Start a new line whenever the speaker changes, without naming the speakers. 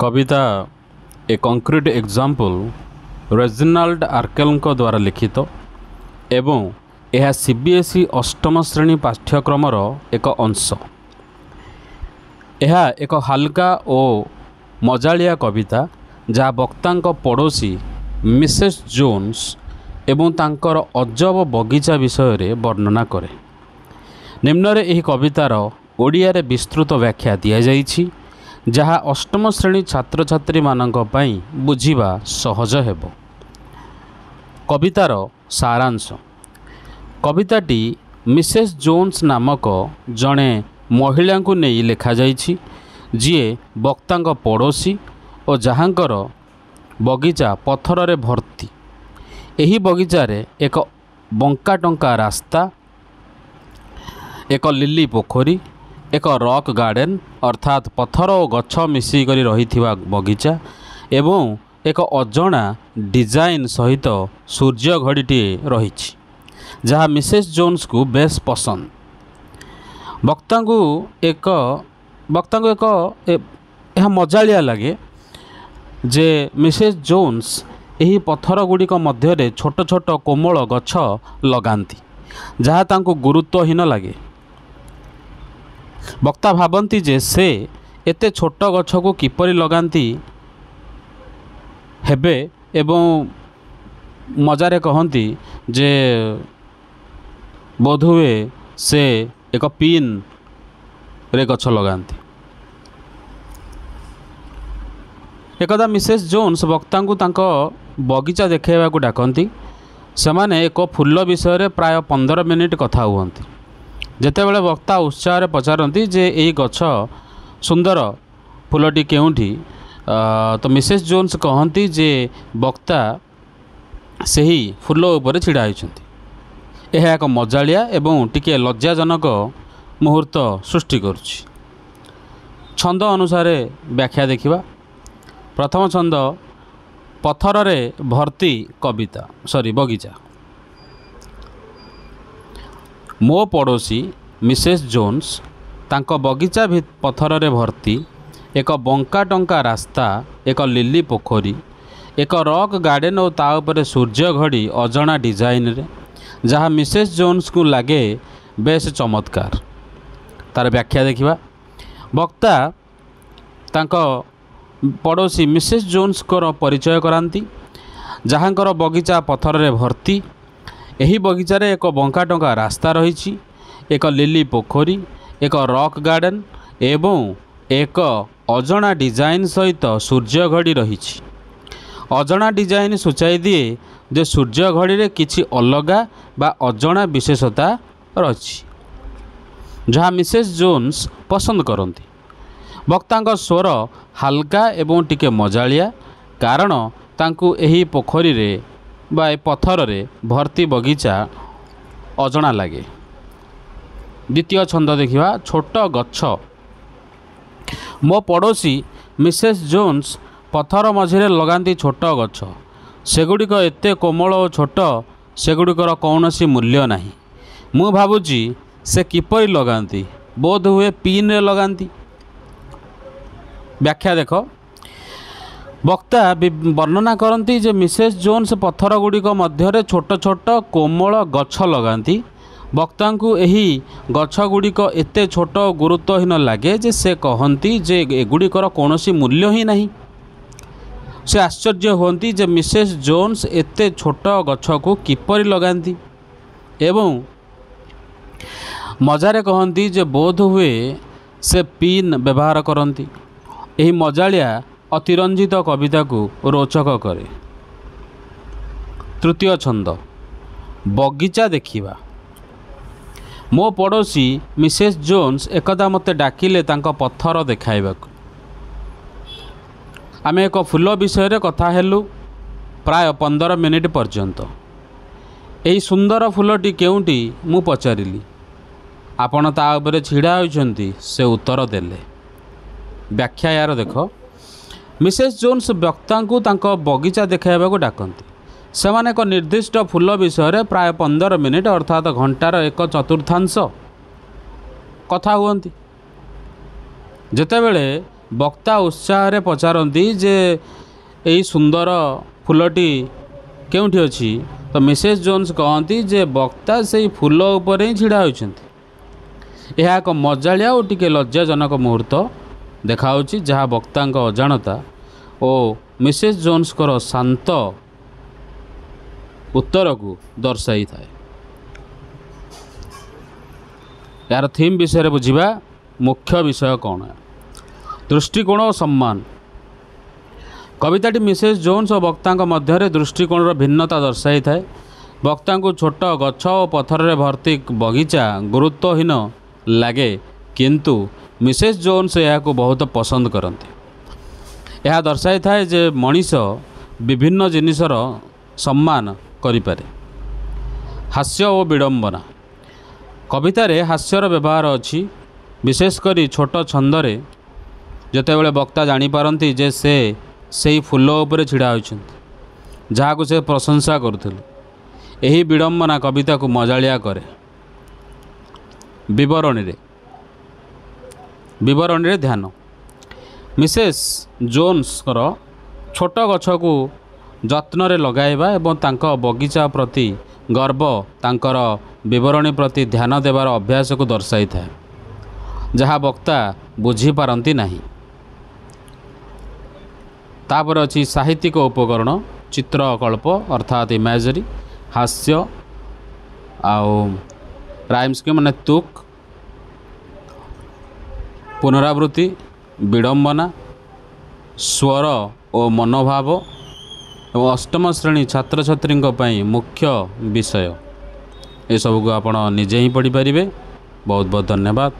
कविता ए concrete example Reginald आर्केल द्वारा लिखित एवं यह सीबीएसई अष्टम श्रेणी पाठ्यक्रमर एक अंश। यह एक हल्का और मजालिया कविता जहाँ वक्ता पड़ोसी मिसेस जोन्स एवं तांकर अजब बगीचा विषय रे वर्णना करे। निम्नरे यह कवितार ओडिया रे विस्तृत व्याख्या दिया जाइछि जहाँ अष्टम श्रेणी छात्र छात्री मानक पई बुझिबा सहज हेबो। कवितार सारांश। कविताटी मिसेस जोन्स नामक जड़े महिला को नहीं लिखा जाइछि जीए वक्ता पड़ोसी और जहाँकर बगीचा पथर रे भर्ती। एही बगीचा रे एक बंका टंका रास्ता, एक लिली पोखरी, एक रॉक गार्डन अर्थात पथर और गछ मिसिक रही बगीचा एवं एक अजणा डिजाइन सहित सूर्य घड़ीटे रही जहाँ मिसेस जोन्स को बेस पसंद। वक्ता को एक यह मजालिया लगे जे मिसेस जोन्स यही पथर गुड़िक मध्य छोट छोट कोमल गछ लगाती जहाँ तांको गुरुत्वहीन लगे। वक्ता भाबती जे से एते छोट गछ को किपरि लगाती हेबे एवं मजारे कहती जे बोधुए से एक पिन रे गछ लगाती। एकदा मिसेस जोन्स वक्ता को तांको बगीचा देखा डाकती। सेमाने एक फूल विषय प्राय 15 मिनिट कथा हुअंती। जेतेबेले वक्ता उत्साह पचारती जे यही गछ सुंदर फूलटी केउठी तो मिसेस जोन्स कहती जे वक्ता सही फूल उपर छिड़ा होती। यह एक मजालिया एवं टिके लज्जाजनक मुहूर्त सृष्टि करुछि। छंद अनुसार व्याख्या देखिबा। प्रथम छंद पथर रे भर्ती कविता बगीचा। मो पड़ोसी मिसेस जोन्स तांको बगीचा पथर रे भर्ती, एक बंका टंका रास्ता, एक लिली पोखरी, एक रॉक गार्डन और ता उपरे सूर्य घड़ी अजणा डिजाइन रे जहाँ मिसेस जोन्स को लगे बेस चमत्कार। तार व्याख्या देखिबा। वक्ता तांको पड़ोसी मिसेस जोन्स को परिचय कराती जहाँकर बगीचा पथर रे भर्ती। यही बगीचा रे एक बंका टंका रास्ता रही, एक लिली पोखरी, एक रॉक गार्डन एवं एक अजणा डिजाइन सहित सूर्य घड़ी रही। अजणा डिजाइन सूचाई दिए जे सूर्य घड़ी रे किछि अलगा बा अजणा विशेषता रही जहाँ मिसेस जोन्स पसंद करती। वक्ता स्वर हल्का एवं टिके मजालिया कारण तांकु एही पोखरी रे बा पथर रे भर्ती बगीचा अजणा लगे। द्वितीय छंद देखिबा। छोट गछ। मो पड़ोसी मिसेस जोन्स पथर मझिरे लगाती छोट गछ। सेगुड़िक एते कोमल और छोट सेगुड़िकर कौनसी मूल्य नहीं। मु भाबुची से किपरि लगाती, बोध हुए पिन रे लगाती। व्याख्या देख। वक्ता वर्णना करती जे मिसेस जोन्स पथर गुड़िक मध्य छोट छोट कोमल गछ लगाती। वक्ता को यही गछ गुड़िक एते छोट गुरुत्वहीन लगे जे से कहती जे एगुड़िकर कौनसी मूल्य ही नहीं। से आश्चर्य होती जे मिसेस जोन्स एते छोट गछ को किपरि लगाती एवं मजारे कहती जे बोध हुए से पिन व्यवहार करती। यही मजालिया अतिरंजित कविता को रोचक करे। तृतीय छंद बगीचा देखिबा। मो पड़ोसी मिसेस जोन्स एकदा मते डाकिले तांको पथर देखाइबाकू। आमे एक फूल विषय कथा हेलु प्राय 15 मिनिट पर्यंत। यही सुंदर फूलटी केउटी मु पचारिली। आपण ता उपरे छिड़ा होइछंती से उत्तर देले। व्याख्या यार देख। मिसेस जोन्स वक्ता को तांको बगीचा देखाइबाकू डाकती। सेमाने एक निर्दिष्ट फूल विषय प्राय 15 मिनिट अर्थात घंटार 1/4 कथा हुअंती। जेतेबेले ବକ୍ତା ଉତ୍ସାହରେ ପଚାରନ୍ତି ଯେ ଏହି ସୁନ୍ଦର ଫୁଲଟି କେଉଁଠି ଅଛି? ତ ମିସେସ୍ ଜୋନ୍ସ କହନ୍ତି ଯେ ବକ୍ତା ସେଇ ଫୁଲ ଉପରେ ହିଁ ଛିଡ଼ା ହୋଇଛନ୍ତି। ଏହା ଏକ ମଜାଳିଆ ଓ ଟିକେ ଲଜ୍ଜାଜନକ ମୁହୂର୍ତ୍ତ ଦେଖାଉଛି, ଯାହା ବକ୍ତାଙ୍କ ଅଜାଣତା ଓ ମିସେସ୍ ଜୋନ୍ସଙ୍କର ଶାନ୍ତ ଉତ୍ତରକୁ ଦର୍ଶାଇଥାଏ। ଏହାର ଥିମ୍ ବିଷୟରେ ବୁଝିବା। ମୁଖ୍ୟ ବିଷୟ କ'ଣ? ଦୃଷ୍ଟିକୋଣ ଓ ସମ୍ମାନ। କବିତାଟି ମିସେସ୍ ଜୋନ୍ସ ଓ ବକ୍ତାଙ୍କ ମଧ୍ୟରେ ଦୃଷ୍ଟିକୋଣର ଭିନ୍ନତା ଦର୍ଶାଇଥାଏ। ବକ୍ତାଙ୍କୁ ଛୋଟ ଗଛ ଓ ପଥରରେ ଭର୍ତ୍ତି ବଗିଚା ଗୁରୁତ୍ୱହୀନ ଲାଗେ, କିନ୍ତୁ ମିସେସ୍ ଜୋନ୍ସ ଏହାକୁ ବହୁତ ପସନ୍ଦ କରନ୍ତି। ଏହା ଦର୍ଶାଇଥାଏ ଯେ ମଣିଷ ବିଭିନ୍ନ ଜିନିଷର ସମ୍ମାନ କରିପାରେ। ହାସ୍ୟ ଓ ବିଡ଼ମ୍ବନା। କବିତାରେ ହାସ୍ୟର ବ୍ୟବହାର ଅଛି, ବିଶେଷ କରି ଛୋଟ ଛନ୍ଦରେ, ଯେତେବେଳେ ବକ୍ତା ଜାଣିପାରନ୍ତି ଯେ ସେ ସେହି ଫୁଲ ଉପରେ ଛିଡ଼ା ହୋଇଛନ୍ତି ଯାହାକୁ ସେ ପ୍ରଶଂସା କରୁଥିଲେ। ଏହି ବିଡ଼ମ୍ବନା କବିତାକୁ ମଜାଳିଆ କରେ। ବିବରଣୀରେ ଧ୍ୟାନ। ମିସେସ୍ ଜୋନ୍ସଙ୍କର ଛୋଟ ଗଛକୁ ଯତ୍ନରେ ଲଗାଇବା ଏବଂ ତାଙ୍କ ବଗିଚା ପ୍ରତି ଗର୍ବ ତାଙ୍କର ବିବରଣୀ ପ୍ରତି ଧ୍ୟାନ ଦେବାର ଅଭ୍ୟାସକୁ ଦର୍ଶାଇଥାଏ, ଯାହା ବକ୍ତା ବୁଝିପାରନ୍ତି ନାହିଁ। ତାପରେ ଅଛି ସାହିତ୍ୟିକ ଉପକରଣ, ଚିତ୍ରକଳ୍ପ ଅର୍ଥାତ୍ ଇମାଜରୀ, ହାସ୍ୟ ଆଉ ରାଇମ୍ ସ୍କିମ୍ ମାନେ ତୁକ୍, ପୁନରାବୃତ୍ତି, ବିଡ଼ମ୍ବନା, ସ୍ୱର ଓ ମନୋଭାବ ଏବଂ ଅଷ୍ଟମ ଶ୍ରେଣୀ ଛାତ୍ରଛାତ୍ରୀଙ୍କ ପାଇଁ ମୁଖ୍ୟ ବିଷୟ। ଏସବୁକୁ ଆପଣ ନିଜେ ହିଁ ପଢ଼ିପାରିବେ। ବହୁତ ବହୁତ ଧନ୍ୟବାଦ।